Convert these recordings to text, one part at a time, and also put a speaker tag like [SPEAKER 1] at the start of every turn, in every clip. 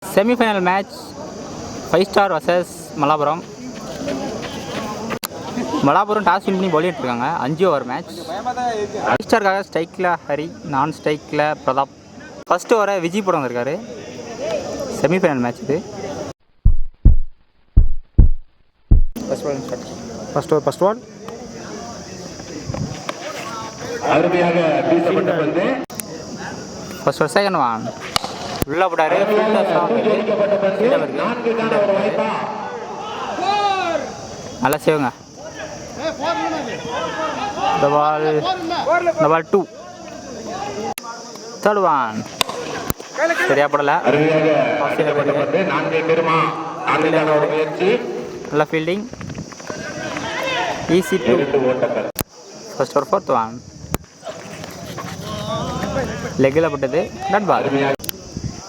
[SPEAKER 1] Semi-final match 5 star versus Malappuram. Malappuram toss win பண்ணி bowling எடுத்துருக்காங்க. 5 over match. 5 ஸ்டாருக்காக ஸ்ட்ரைக்கில் ஹரி, நான் ஸ்ட்ரைக்கில் பிரதாப். ஃபஸ்ட்டு ஓவரை விஜய் போட வந்திருக்காரு. செமிஃபைனல் மேட்ச் இது.
[SPEAKER 2] First over
[SPEAKER 1] first over second one உள்ளே போட்டாரு. நல்லா செய்வுங்க. இந்த பால் 2. தேர்ட் ஒன் சரியா படலை. நல்ல fielding. Easy 2. First over fourth one லெக்கில் பட்டது. Dot ball.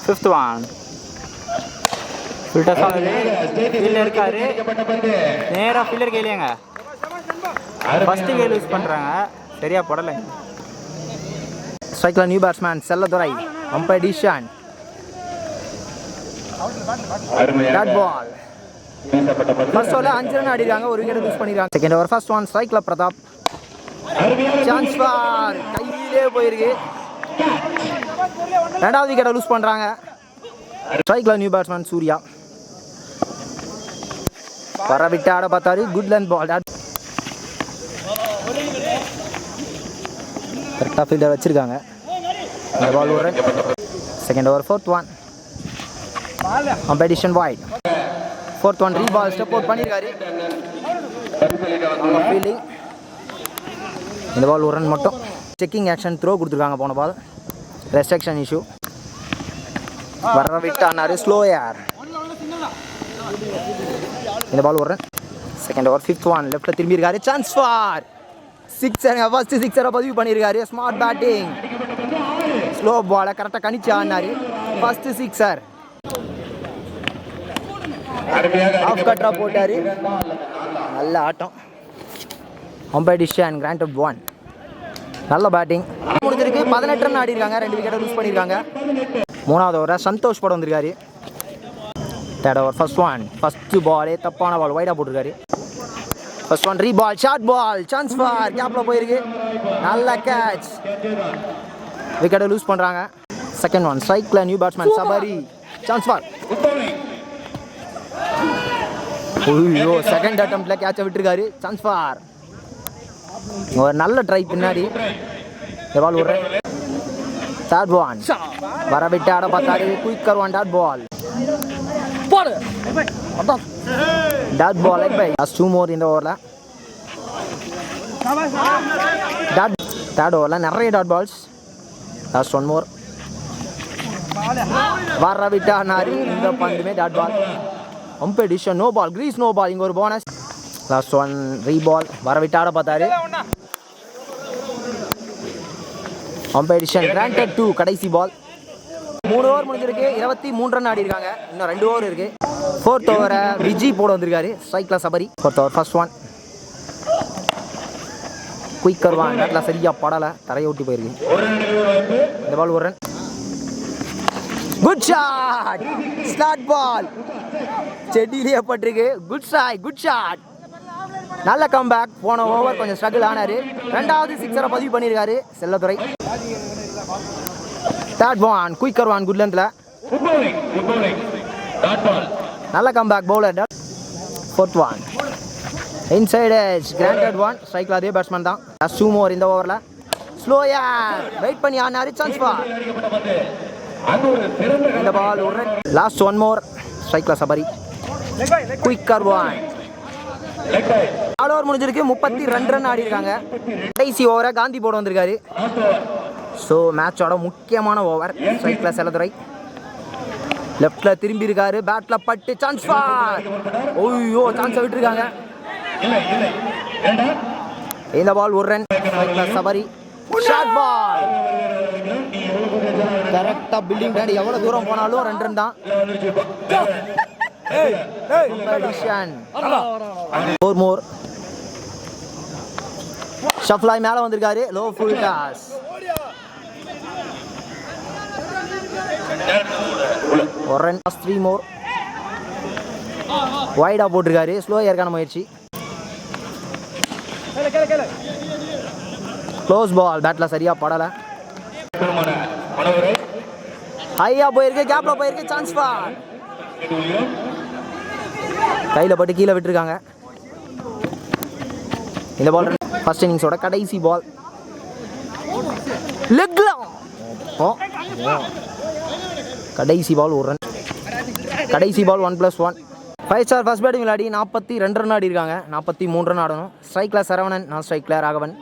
[SPEAKER 1] Fifth one fielder fielder இருக்காரு. நேராக ஃபீல்டர் கையிலேங்க ஃபஸ்ட்டு கையில் யூஸ் பண்ணுறாங்க. சரியாக படலை.
[SPEAKER 2] ஸ்ட்ரைக்கில் new batsman Chelladurai. Umpire Dishan. Dot ball. First ஓவரில் 5 ரன் ஆடிருக்காங்க. ஒரு விக்கெட் யூஸ் பண்ணிருக்காங்க. செகண்ட் ஓவர் ஃபர்ஸ்ட் ஒன் ஸ்ட்ரைக்கில் பிரதாப். சான்ஸ் ஃபார் கையிலே போயிருக்கு. ரெண்டாவது விக்கெட்டை லூஸ் பண்ணுறாங்க. ஸ்ட்ரைக்கில் நியூ பேட்ஸ்மேன் சூர்யா. வர விட்டு ஆட பார்த்தாரு. Good length ball. கரெக்டாக ஃபீல்டர் வச்சுருக்காங்க. இந்த பால் ஒரு run. Second over fourth one competition wide. Fourth one ரீபால் ஸ்டெப் அவுட் பண்ணியிருக்காரு. ஃபீல்டிங். இந்த பால் ஒரு ரன் மட்டும். செக்கிங் ஆக்ஷன் த்ரோ கொடுத்துருக்காங்க. போன பால் ரெஸ்ட்ரிக்ஷன் இஷ்யூ. வர விட்டு ஆனாரு. Slow air. இந்த பால் ஒரு run. Second over fifth one லெஃப்ட்டில் திரும்பியிருக்காரு. Chance for sixer. ஃபர்ஸ்ட் சிக்ஸரை பதிவு பண்ணியிருக்காரு. Smart batting. ஸ்லோ பாலை கரெக்டாக கணிச்சு ஆனாரு. First sixer. ஆஃப் கட்ரா போட்டார். நல்ல ஆட்டம். Umpire decision granted 1. நல்ல பேட்டிங் முடிஞ்சிருக்கு. 18 ரன் ஆடிருக்காங்க. 2 விக்கெட்டை லூஸ் பண்ணியிருக்காங்க. மூணாவது ஓவரை சந்தோஷ் படம் வந்திருக்காரு. Third over first one first பாலே தப்பான பால் வைடாக போட்டிருக்காரு. ஃபர்ஸ்ட் ஒன் ரீபால் ஷார்ட் பால். சான்ஸ் ஃபார் கேப்பில் போயிருக்கு. நல்ல கேட்ச். விக்கெட்டை லூஸ் பண்ணுறாங்க. செகண்ட் ஒன் ஸ்ட்ரைக்கில் new batsman Sabari. Chance four. ஐயோ செகண்ட் அட்டம்ப்டில் கேட்சை விட்டுருக்காரு. Chance four. ஒரு நல்ல ட்ரை பின்னாடி. பால் ஒரு தேர்ட் ஒன் வர விட்டு ஆட பார்த்தாரு. Quicker one dot ball. Dot ball bye last 2 more இந்த ஓவரில். டாட் தேர்ட் ஓவரில் நிறைய டாட் பால்ஸ். லாஸ்ட் 1 மோர். வர விட்டு ஆனாரு. இந்த பந்துமே dot ball. Umpire decision no ball. Crease no ball. இங்கே ஒரு போனஸ். Last one ரீபால். வர விட்டு ஆட பார்த்தாரு. Umpire decision granted 2. கடைசி பால். 3 ஓவர் முடிஞ்சிருக்கு. 23 ரன் ஆடி இருக்காங்க. இன்னும் 2 ஓவர் இருக்கு. ஃபோர்த் ஓவரை விஜய் போட வந்திருக்காரு. ஸ்ட்ரைக்கில் Sabari. Fourth over first one quicker one பேட்டில் சரியா படலை. தரையை ஒட்டி போயிருக்கு. இந்த பால் ஒரு run. Good shot. Slot ball செடியிலேயே பட்டிருக்கு. Good shot. Good shot. நல்ல கம்பேக். போன ஓவர் கொஞ்சம் ஸ்ட்ரகிள் ஆனாரு. ரெண்டாவது சிக்ஸரை பதிவு பண்ணியிருக்காரு Chelladurai. Third one quicker one good லென்த்தில். நல்ல comeback bowler. Fourth one inside edge granted 1. ஸ்ட்ரைக்கில் அதே பேட்ஸ்மேன் தான். லாஸ்ட் 2 மோர் இந்த ஓவரில். ஸ்லோ ஏர் வெயிட் பண்ணி ஆனாரு. Chance for. இந்த பால் ஒரு ரன். லாஸ்ட் 1 மோர். ஸ்ட்ரைக்கில் சபரி. Quicker one. 4 ஓவர் முடிஞ்சிருக்கு. 32 ரன் ஆடி இருக்காங்க. கடைசி ஓவரை காந்தி போட வந்திருக்காரு. ஸோ மேட்சோட முக்கியமான ஓவர். ஸ்ட்ரைக்கில் செல்லதுரை. லெஃப்டில் திரும்பி இருக்காரு. பேட்டில் பட்டு சான்ஸ் ஃபார். ஓய்யோ சான்ஸை விட்டுருக்காங்க. இந்த பால் ஒரு ரன். ஸ்ட்ரைக்கில் சபரி. ஷார்ட் பால் கரெக்டாக பில்டிங் டேடி. எவ்வளோ தூரம் போனாலும் 2 ரன் தான். 4 மோர். ஷஃப்லாய் மேலே வந்திருக்காரு. Low full toss. ஒரு ரன் 3 மோர். வைடாக போட்டிருக்காரு. ஸ்லோ ஏற்கான முயற்சி. க்ளோஸ் பால். பேட்டில் சரியாக படலை. ஹையா போயிருக்கு. கேப்ல போயிருக்கு. Chance ball. கையில் பட்டு கீழே விட்டுருக்காங்க. இந்த பால் ஃபர்ஸ்ட் இன்னிங்ஸோட கடைசி பால். லெக்ல கடைசி பால் ஒரு ரன். கடைசி பால் 1+1. 5 ஸ்டார் ஃபர்ஸ்ட் பேட்டிங் விளையாடி 42 ரன் ஆடி இருக்காங்க. 43 ரன் ஆடணும். ஸ்ட்ரைக்கில் சரவணன், நான் ஸ்ட்ரைக்கில் ராகவன்.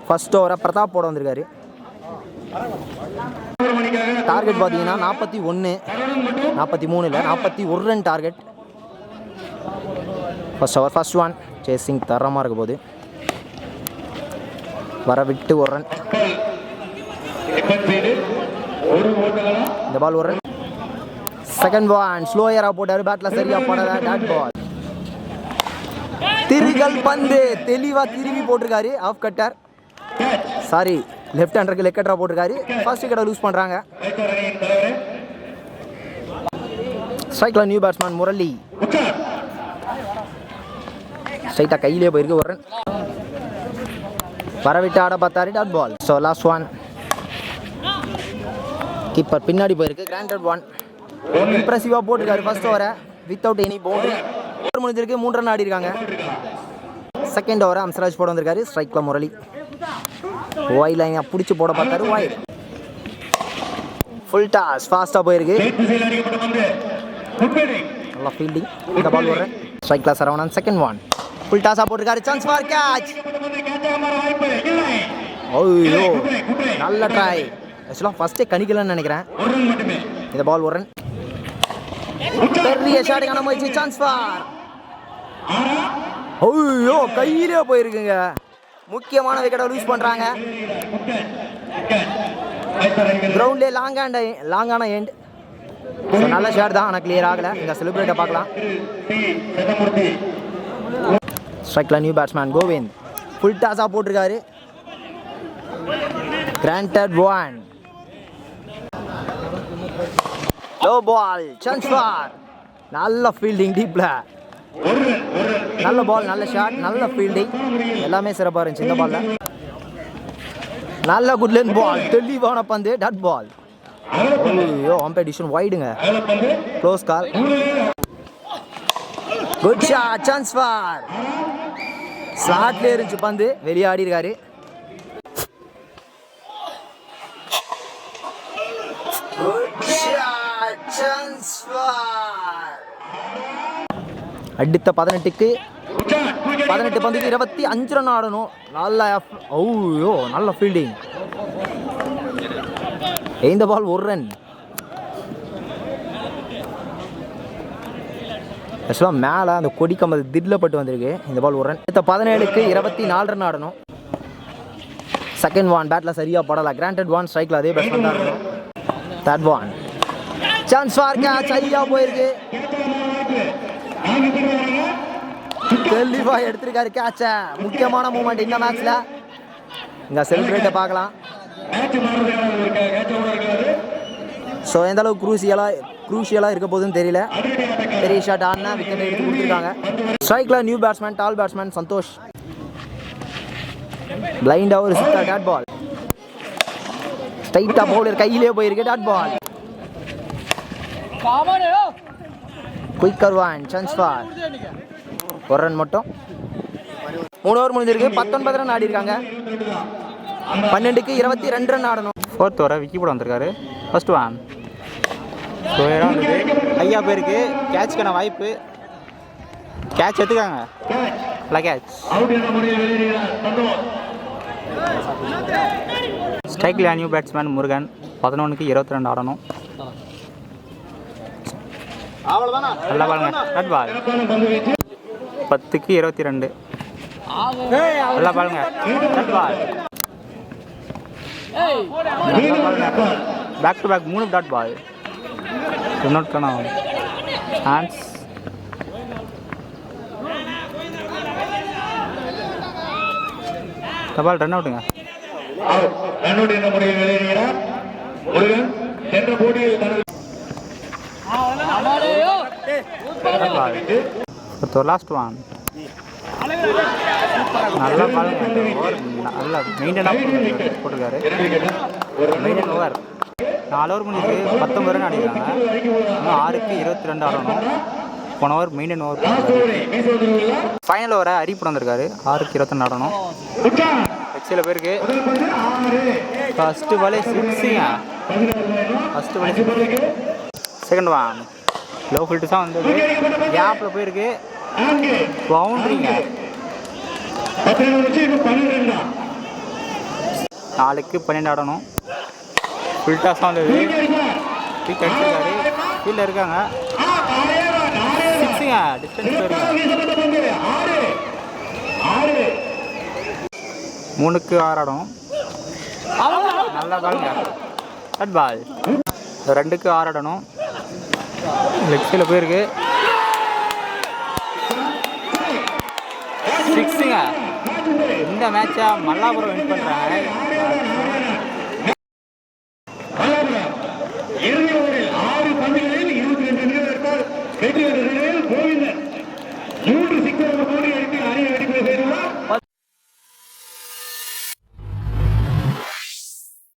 [SPEAKER 2] ஃபர்ஸ்ட் ஓவரை பிரதாப் போட வந்திருக்காரு. டார்கெட் பார்த்தீங்கன்னா 41, 43 இல்லை 41 run target. First over first one. Chasing தரமாக இருக்க போது. வர விட்டு ஒரு ரன். இந்த பால் ஒரு ரன். Second one. ஸ்லோயராக போட்டார். பேட்டில் சரியாக போடல. Dot ball. திருகல் பந்து. தெளிவாக திரும்பி போட்டிருக்காரு. Off cutter. சாரி, லெஃப்ட் ஹேண்டருக்கு லெக் கட்டராக போட்டிருக்காரு. ஃபர்ஸ்ட் விக்கெட்டை லூஸ் பண்ணுறாங்க. ஸ்ட்ரைக்கில் நியூ பேட்ஸ்மேன் முரளி. ஸ்ட்ரைட்டாக கையிலே போயிருக்கு. ஒரு ரன். வரவிட்டு ஆட பார்த்தாரு. Dot ball. So last one. Keeper பின்னாடி போயிருக்கு. Granted one. இம்ப்ரெசிவாக போட்டிருக்காரு ஃபர்ஸ்ட் ஓவரை வித்தவுட் எனி பவுண்டரி. ஓவர் முடிஞ்சிருக்கு. 3 ரன் ஆடி இருக்காங்க. செகண்ட் ஓவரை அம்சராஜ் போட வந்திருக்காரு. ஸ்ட்ரைக்கில் முரளி. ஒய் லைனை பிடிச்சி போட பார்த்தாரு. ஒய். Full toss. ஃபாஸ்ட்டாக போயிருக்கு. நல்லா ஃபீல்டிங். இந்த பால் ஒரு ரன். ஸ்ட்ரைக்கில் சரவணன். Second one. ஃபுல் டாஸாக போட்டிருக்காரு. Chance for catch. ஓய்யோ, நல்ல ட்ரை. ஆக்சுவலாக ஃபர்ஸ்டே கணிக்கலன்னு நினைக்கிறேன். இந்த பால் ஒரு ரன். பெரிய ஷாட்டுக்கான முயற்சி. Chance for. ஓய்யோ, கையிலே போயிருக்குங்க. முக்கியமான விக்கெட்டை லூஸ் பண்ணுறாங்க. கிரவுண்ட்லேயே லாங்கான எண்ட். நல்ல ஷாட் தான், ஆனால் கிளியர் ஆகலை. இந்த செலிப்ரேட்டை பார்க்கலாம். ஸ்ட்ரைக்கில் நியூ பேட்ஸ்மேன் கோவிந்த். ஃபுல் டாஸாக போட்டிருக்காரு. Granted one. Low ball. Chance four. நல்ல ஃபீல்டிங் டீப்ல. நல்ல பால், நல்ல ஷாட், நல்ல ஃபீல்டிங். எல்லாமே சிறப்பாக இருந்துச்சு இந்த பால்ல. நல்ல குட் லென்த் பால். தெளிவான பந்து. Dot ball. ஐயோ, அம்பையர் டிசிஷன் வைடுங்க. Close call. Good shot. Chance for. ஸ்லாட்ல இருந்துச்சு பந்து. வெளியாடி இருக்காரு. அடுத்த 18 பந்துக்கு 25 ரன் ஆடணும். நல்ல ஓய்யோ, நல்ல ஃபீல்டிங். இந்த பால் ஒரு ரன். ஆக்சுவலாக மேலே அந்த கொடி கம்பது தில்லப்பட்டு வந்திருக்கு. இந்த பால் ஒரு ரன். அடுத்த 17க்கு 24 ரன் ஆடணும். Second one. பேட்டில் சரியாக படலை. Granted one. ஸ்ட்ரைக்கில் அதே பேட்ஸ்மேன் தான் இருக்கணும். Third one. Chance for catch. சரியாக போயிருக்கு. தெளிவாக எடுத்திருக்காரு கேட்சை. முக்கியமான மூமெண்ட் இந்த மேட்ச்ல. இங்கே செலிப்ரேட்டை பார்க்கலாம். ஸோ எந்த அளவுக்கு க்ரூஷியலாக இருக்க போகுதுன்னு தெரியல. பெரிய ஷாட் ஆடினா விக்கெட் எடுத்து கொடுத்துருக்காங்க. ஸ்ட்ரைக்கில் new batsman, tall batsman Santhosh. பிளைண்டாக ஒரு சிக்ஸர். Dot ball. ஸ்ட்ரைட்டாக பவுலர் கையிலே போயிருக்கு. Dot ball. Quicker one. Chance four. ஒரு ரன் மட்டும். 3 ஓவர் முடிஞ்சிருக்கு. 19 ரன் ஆடி இருக்காங்க. 12க்கு 22 ரன் ஆடணும்.
[SPEAKER 1] ஃபோர்த் ஓவரை விக்கி போட வந்திருக்காரு. First one. ஸ்லோயராக வந்துருக்கு. ஐயா போயிருக்கு. கேட்ச்க்கான வாய்ப்பு. கேட்ச் எடுத்துக்காங்க. இல்லை கேட்ச். ஸ்ட்ரைக்கில் நியூ பேட்ஸ்மேன் முருகன். 11க்கு 22 ஆடணும். நல்லா பாருங்க. Dot ball. 10க்கு 22. நல்லா பாருங்க. Dot ball. Back to back 3 dot ball. Note பண்ணலாம். சான்ஸ். தபால் ரன் அவுட்டுங்க.
[SPEAKER 3] ரன் அவுட் என்ற முறையில் வெளியேறுகிறார் முருகன். சென்ற போட்டியில்
[SPEAKER 1] லாஸ்ட் ஒன் நல்லா பாருங்க ஓவர் நல்லா மெயின்டெனாக போட்டிருக்காரு. மெயின்டென் ஓவர் 4 ஓவர் முடிஞ்சு 19 ரன் ஆடிக்கிறாங்க. இன்னும் 6க்கு 22 ஆடணும். போன ஓவர் மெயின்டென் ஓவர் ஃபைனல் ஓவரை அரிப்பு வந்திருக்காரு. 6க்கு 22 ஆடணும். சில பேருக்கு ஃபஸ்ட்டு பாலே சிக்ஸுங்க. ஃபஸ்ட்டு பாலே செகண்ட் ஒன் லோ ஃபில்ட்ஸாக வந்தது. கேப்பில் போயிருக்கு. பவுண்ட்ரிங்க. 4க்கு 12 ஆடணும். ஃபில்டாஸாக வந்தது. பீக் அடிச்சிருக்காரு. கீழே இருக்காங்க. சிக்ஸுங்க. டிஸ்டன்ஸ் போயிருங்க. 3க்கு 6 ஆடணும். நல்லா பாருங்க. கட் பால். 2க்கு 6 ஆடணும். லெக் சைடில் போயிருக்கு. சிக்ஸுங்க. இந்த மேட்சை மல்லாபுரம் வின் பண்ணுறாங்க.
[SPEAKER 3] வெற்றி